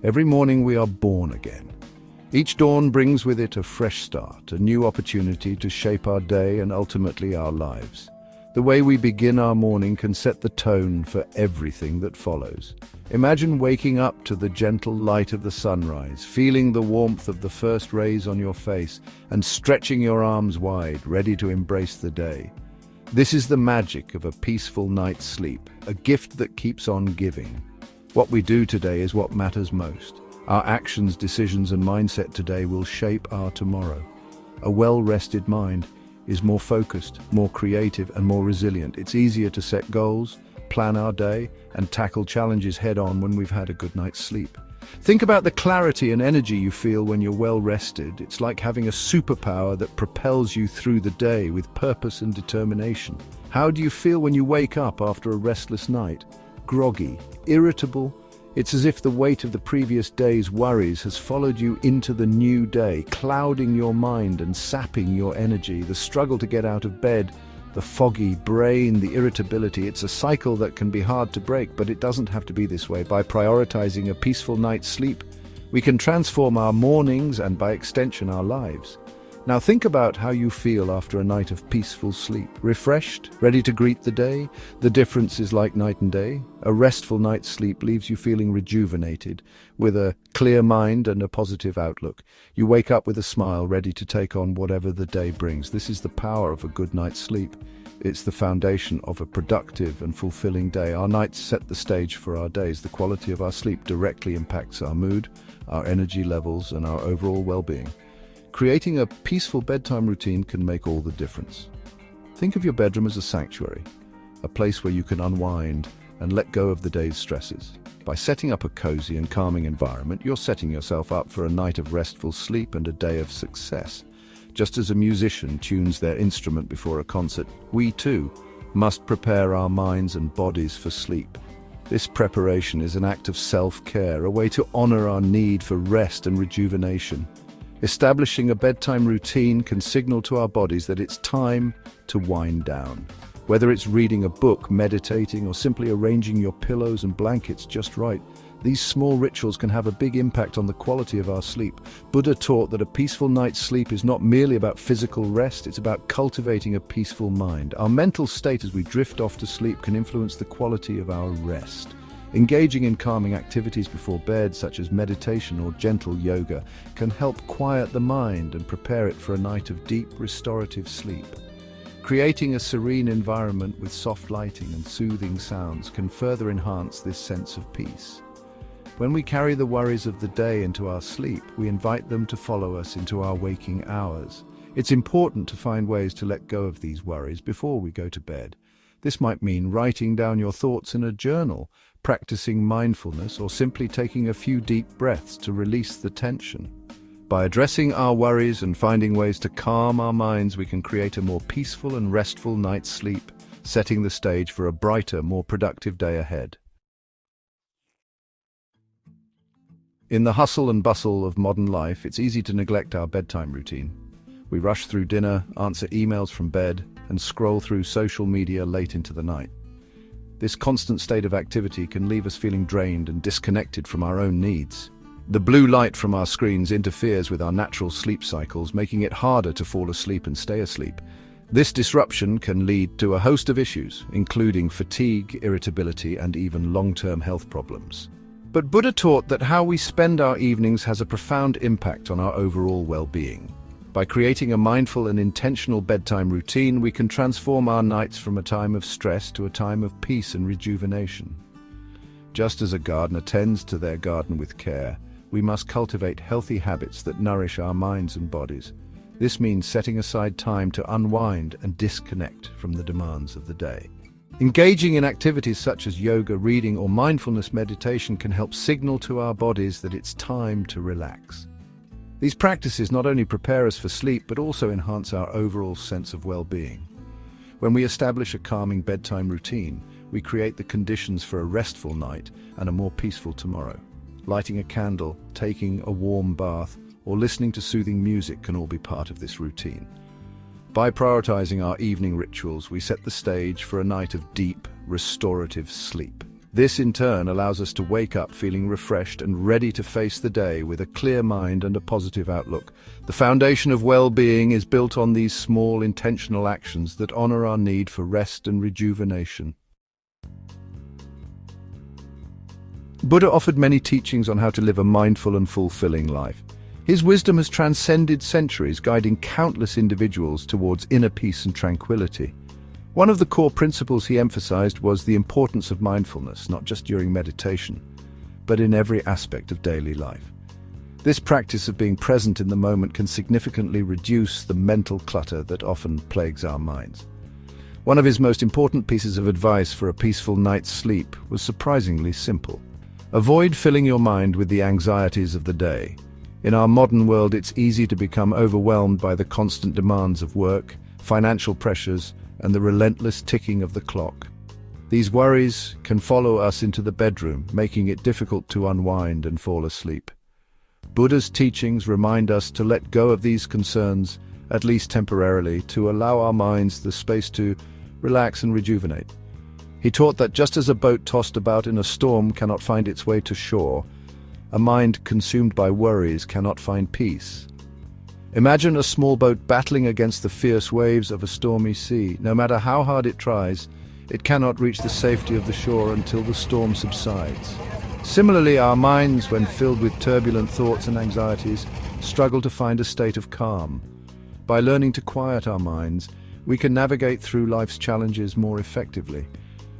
Every morning we are born again. Each dawn brings with it a fresh start, a new opportunity to shape our day and ultimately our lives. The way we begin our morning can set the tone for everything that follows. Imagine waking up to the gentle light of the sunrise, feeling the warmth of the first rays on your face, and stretching your arms wide, ready to embrace the day. This is the magic of a peaceful night's sleep, a gift that keeps on giving. What we do today is what matters most. Our actions, decisions, and mindset today will shape our tomorrow. A well-rested mind is more focused, more creative, and more resilient. It's easier to set goals, plan our day, and tackle challenges head-on when we've had a good night's sleep. Think about the clarity and energy you feel when you're well-rested. It's like having a superpower that propels you through the day with purpose and determination. How do you feel when you wake up after a restless night? Groggy, irritable? It's as if the weight of the previous day's worries has followed you into the new day, clouding your mind and sapping your energy. The struggle to get out of bed, the foggy brain, the irritability, it's a cycle that can be hard to break, but it doesn't have to be this way. By prioritizing a peaceful night's sleep, we can transform our mornings and, by extension, our lives. Now think about how you feel after a night of peaceful sleep. Refreshed? Ready to greet the day? The difference is like night and day. A restful night's sleep leaves you feeling rejuvenated, with a clear mind and a positive outlook. You wake up with a smile, ready to take on whatever the day brings. This is the power of a good night's sleep. It's the foundation of a productive and fulfilling day. Our nights set the stage for our days. The quality of our sleep directly impacts our mood, our energy levels, and our overall well-being. Creating a peaceful bedtime routine can make all the difference. Think of your bedroom as a sanctuary, a place where you can unwind and let go of the day's stresses. By setting up a cozy and calming environment, you're setting yourself up for a night of restful sleep and a day of success. Just as a musician tunes their instrument before a concert, we too must prepare our minds and bodies for sleep. This preparation is an act of self-care, a way to honor our need for rest and rejuvenation. Establishing a bedtime routine can signal to our bodies that it's time to wind down. Whether it's reading a book, meditating, or simply arranging your pillows and blankets just right, these small rituals can have a big impact on the quality of our sleep. Buddha taught that a peaceful night's sleep is not merely about physical rest, it's about cultivating a peaceful mind. Our mental state as we drift off to sleep can influence the quality of our rest. Engaging in calming activities before bed, such as meditation or gentle yoga, can help quiet the mind and prepare it for a night of deep, restorative sleep. Creating a serene environment with soft lighting and soothing sounds can further enhance this sense of peace. When we carry the worries of the day into our sleep, we invite them to follow us into our waking hours. It's important to find ways to let go of these worries before we go to bed. This might mean writing down your thoughts in a journal, practicing mindfulness, or simply taking a few deep breaths to release the tension. By addressing our worries and finding ways to calm our minds, we can create a more peaceful and restful night's sleep, setting the stage for a brighter, more productive day ahead. In the hustle and bustle of modern life, it's easy to neglect our bedtime routine. We rush through dinner, answer emails from bed, and scroll through social media late into the night. This constant state of activity can leave us feeling drained and disconnected from our own needs. The blue light from our screens interferes with our natural sleep cycles, making it harder to fall asleep and stay asleep. This disruption can lead to a host of issues, including fatigue, irritability, and even long-term health problems. But Buddha taught that how we spend our evenings has a profound impact on our overall well-being. By creating a mindful and intentional bedtime routine, we can transform our nights from a time of stress to a time of peace and rejuvenation. Just as a gardener tends to their garden with care, we must cultivate healthy habits that nourish our minds and bodies. This means setting aside time to unwind and disconnect from the demands of the day. Engaging in activities such as yoga, reading, or mindfulness meditation can help signal to our bodies that it's time to relax. These practices not only prepare us for sleep, but also enhance our overall sense of well-being. When we establish a calming bedtime routine, we create the conditions for a restful night and a more peaceful tomorrow. Lighting a candle, taking a warm bath, or listening to soothing music can all be part of this routine. By prioritizing our evening rituals, we set the stage for a night of deep, restorative sleep. This, in turn, allows us to wake up feeling refreshed and ready to face the day with a clear mind and a positive outlook. The foundation of well-being is built on these small, intentional actions that honor our need for rest and rejuvenation. Buddha offered many teachings on how to live a mindful and fulfilling life. His wisdom has transcended centuries, guiding countless individuals towards inner peace and tranquility. One of the core principles he emphasized was the importance of mindfulness, not just during meditation, but in every aspect of daily life. This practice of being present in the moment can significantly reduce the mental clutter that often plagues our minds. One of his most important pieces of advice for a peaceful night's sleep was surprisingly simple. Avoid filling your mind with the anxieties of the day. In our modern world, it's easy to become overwhelmed by the constant demands of work, financial pressures, and the relentless ticking of the clock. These worries can follow us into the bedroom, making it difficult to unwind and fall asleep. Buddha's teachings remind us to let go of these concerns, at least temporarily, to allow our minds the space to relax and rejuvenate. He taught that just as a boat tossed about in a storm cannot find its way to shore, a mind consumed by worries cannot find peace. Imagine a small boat battling against the fierce waves of a stormy sea. No matter how hard it tries, it cannot reach the safety of the shore until the storm subsides. Similarly, our minds, when filled with turbulent thoughts and anxieties, struggle to find a state of calm. By learning to quiet our minds, we can navigate through life's challenges more effectively.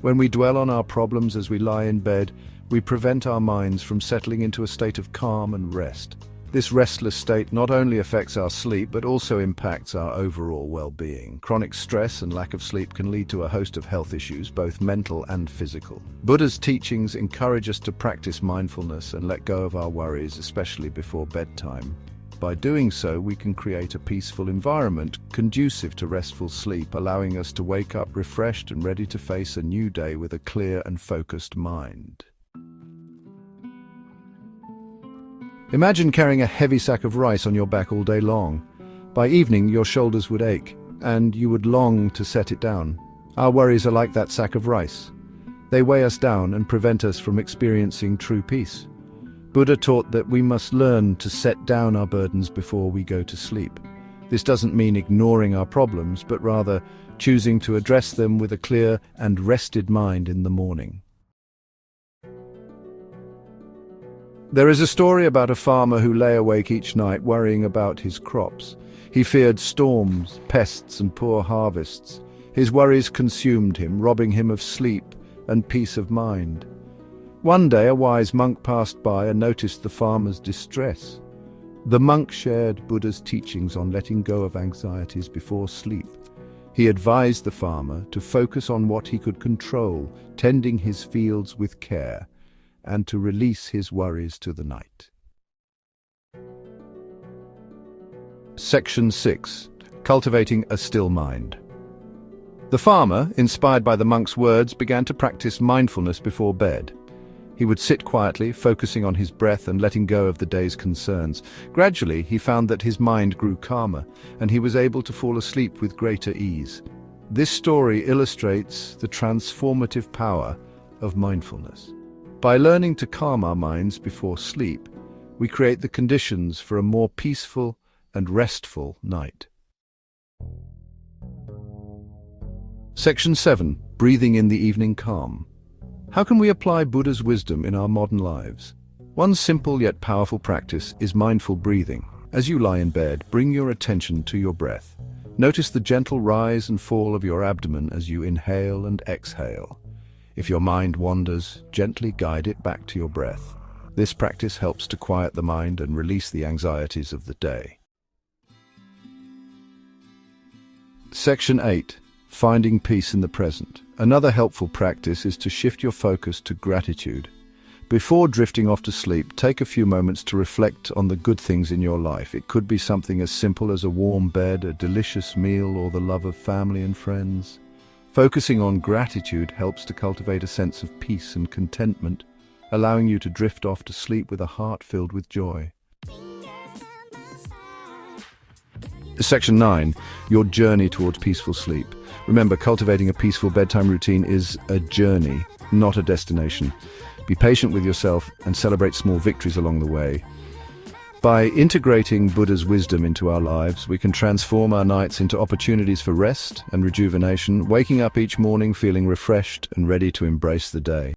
When we dwell on our problems as we lie in bed, we prevent our minds from settling into a state of calm and rest. This restless state not only affects our sleep, but also impacts our overall well-being. Chronic stress and lack of sleep can lead to a host of health issues, both mental and physical. Buddha's teachings encourage us to practice mindfulness and let go of our worries, especially before bedtime. By doing so, we can create a peaceful environment conducive to restful sleep, allowing us to wake up refreshed and ready to face a new day with a clear and focused mind. Imagine carrying a heavy sack of rice on your back all day long. By evening, your shoulders would ache, and you would long to set it down. Our worries are like that sack of rice. They weigh us down and prevent us from experiencing true peace. Buddha taught that we must learn to set down our burdens before we go to sleep. This doesn't mean ignoring our problems, but rather choosing to address them with a clear and rested mind in the morning. There is a story about a farmer who lay awake each night worrying about his crops. He feared storms, pests, and poor harvests. His worries consumed him, robbing him of sleep and peace of mind. One day, a wise monk passed by and noticed the farmer's distress. The monk shared Buddha's teachings on letting go of anxieties before sleep. He advised the farmer to focus on what he could control, tending his fields with care, and to release his worries to the night. Section 6. Cultivating a still mind. The farmer, inspired by the monk's words, began to practice mindfulness before bed. He would sit quietly, focusing on his breath and letting go of the day's concerns. Gradually, he found that his mind grew calmer, and he was able to fall asleep with greater ease. This story illustrates the transformative power of mindfulness. By learning to calm our minds before sleep, we create the conditions for a more peaceful and restful night. Section 7. Breathing in the evening calm. How can we apply Buddha's wisdom in our modern lives? One simple yet powerful practice is mindful breathing. As you lie in bed, bring your attention to your breath. Notice the gentle rise and fall of your abdomen as you inhale and exhale. If your mind wanders, gently guide it back to your breath. This practice helps to quiet the mind and release the anxieties of the day. Section 8. Finding peace in the present. Another helpful practice is to shift your focus to gratitude. Before drifting off to sleep, take a few moments to reflect on the good things in your life. It could be something as simple as a warm bed, a delicious meal, or the love of family and friends. Focusing on gratitude helps to cultivate a sense of peace and contentment, allowing you to drift off to sleep with a heart filled with joy. Section 9. Your journey towards peaceful sleep. Remember, cultivating a peaceful bedtime routine is a journey, not a destination. Be patient with yourself and celebrate small victories along the way. By integrating Buddha's wisdom into our lives, we can transform our nights into opportunities for rest and rejuvenation, waking up each morning feeling refreshed and ready to embrace the day.